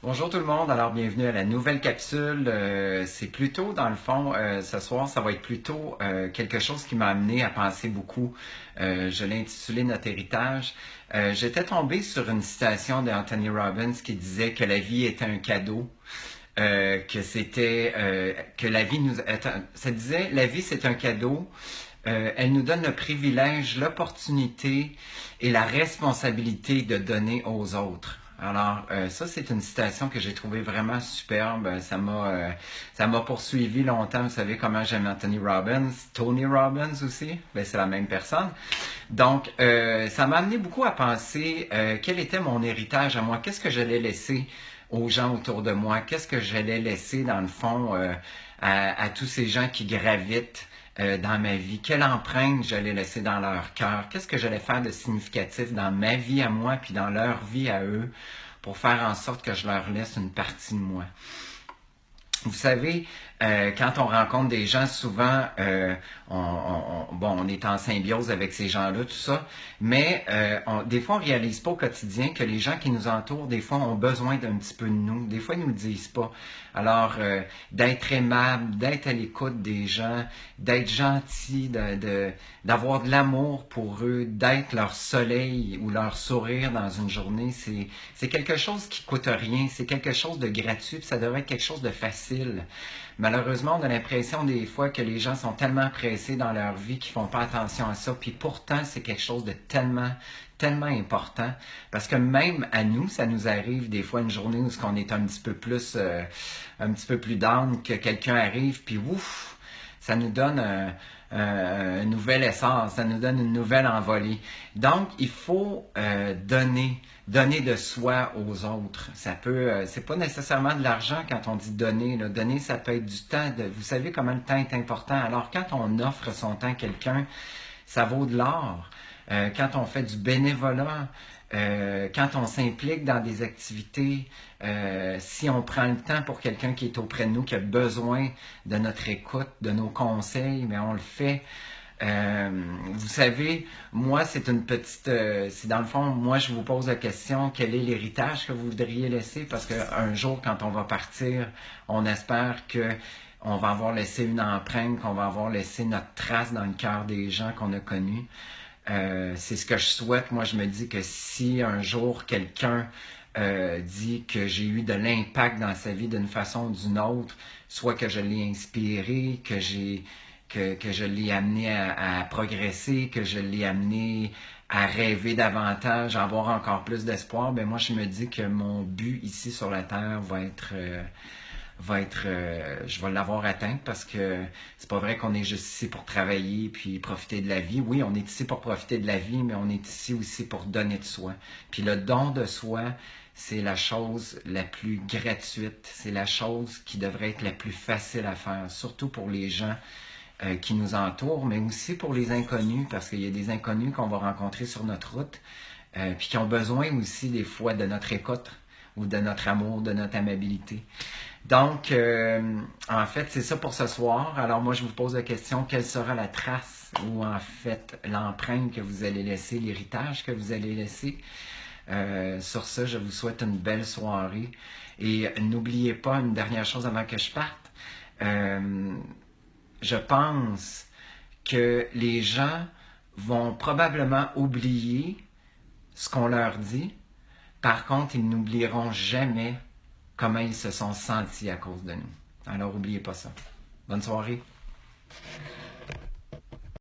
Bonjour tout le monde, alors bienvenue à la nouvelle capsule. C'est plutôt, dans le fond, ce soir, ça va être plutôt quelque chose qui m'a amené à penser beaucoup. Je l'ai intitulé Notre héritage. J'étais tombé sur une citation d'Anthony Robbins qui disait que la vie était un cadeau. Que la vie ça disait, la vie c'est un cadeau. Elle nous donne le privilège, l'opportunité et la responsabilité de donner aux autres. Alors, ça, c'est une citation que j'ai trouvée vraiment superbe. Ça m'a poursuivi longtemps. Vous savez comment j'aime Anthony Robbins, Tony Robbins aussi. Ben, c'est la même personne. Donc, ça m'a amené beaucoup à penser quel était mon héritage à moi. Qu'est-ce que j'allais laisser aux gens autour de moi? Qu'est-ce que j'allais laisser, dans le fond, à tous ces gens qui gravitent dans ma vie? Quelle empreinte j'allais laisser dans leur cœur? Qu'est-ce que j'allais faire de significatif dans ma vie à moi puis dans leur vie à eux pour faire en sorte que je leur laisse une partie de moi? Vous savez, quand on rencontre des gens, souvent, on est en symbiose avec ces gens-là, tout ça, mais des fois, on ne réalise pas au quotidien que les gens qui nous entourent, des fois, ont besoin d'un petit peu de nous. Des fois, ils ne nous le disent pas. Alors, d'être aimable, d'être à l'écoute des gens, d'être gentil, d'avoir de l'amour pour eux, d'être leur soleil ou leur sourire dans une journée, c'est quelque chose qui ne coûte rien, c'est quelque chose de gratuit, puis ça devrait être quelque chose de facile. Malheureusement, on a l'impression des fois que les gens sont tellement pressés dans leur vie qu'ils font pas attention à ça. Puis pourtant, c'est quelque chose de tellement important. Parce que même à nous, ça nous arrive des fois une journée où on est un petit peu plus down, que quelqu'un arrive, puis ouf, ça nous donne un nouvel essence, ça nous donne une nouvelle envolée. Donc, il faut donner de soi aux autres. C'est pas nécessairement de l'argent quand on dit donner. Là. Donner, ça peut être du temps. Vous savez comment le temps est important. Alors, quand on offre son temps à quelqu'un, ça vaut de l'or. Quand on fait du bénévolat, quand on s'implique dans des activités, si on prend le temps pour quelqu'un qui est auprès de nous, qui a besoin de notre écoute, de nos conseils, mais on le fait. Vous savez, moi, c'est dans le fond, moi, je vous pose la question, quel est l'héritage que vous voudriez laisser? Parce qu'un jour, quand on va partir, on espère que on va avoir laissé une empreinte, qu'on va avoir laissé notre trace dans le cœur des gens qu'on a connus. C'est ce que je souhaite. Moi, je me dis que si un jour quelqu'un dit que j'ai eu de l'impact dans sa vie d'une façon ou d'une autre, soit que je l'ai inspiré, que je l'ai amené à progresser, que je l'ai amené à rêver davantage, à avoir encore plus d'espoir, ben moi je me dis que mon but ici sur la Terre je vais l'avoir atteint parce que c'est pas vrai qu'on est juste ici pour travailler puis profiter de la vie. Oui, on est ici pour profiter de la vie, mais on est ici aussi pour donner de soi. Puis le don de soi, c'est la chose la plus gratuite, c'est la chose qui devrait être la plus facile à faire, surtout pour les gens qui nous entourent, mais aussi pour les inconnus, parce qu'il y a des inconnus qu'on va rencontrer sur notre route, puis qui ont besoin aussi des fois de notre écoute ou de notre amour, de notre amabilité. Donc, en fait, c'est ça pour ce soir. Alors moi, je vous pose la question, quelle sera la trace ou en fait l'empreinte que vous allez laisser, l'héritage que vous allez laisser? Sur ça, je vous souhaite une belle soirée. Et n'oubliez pas une dernière chose avant que je parte. Je pense que les gens vont probablement oublier ce qu'on leur dit. Par contre, ils n'oublieront jamais comment ils se sont sentis à cause de nous. Alors, n'oubliez pas ça. Bonne soirée.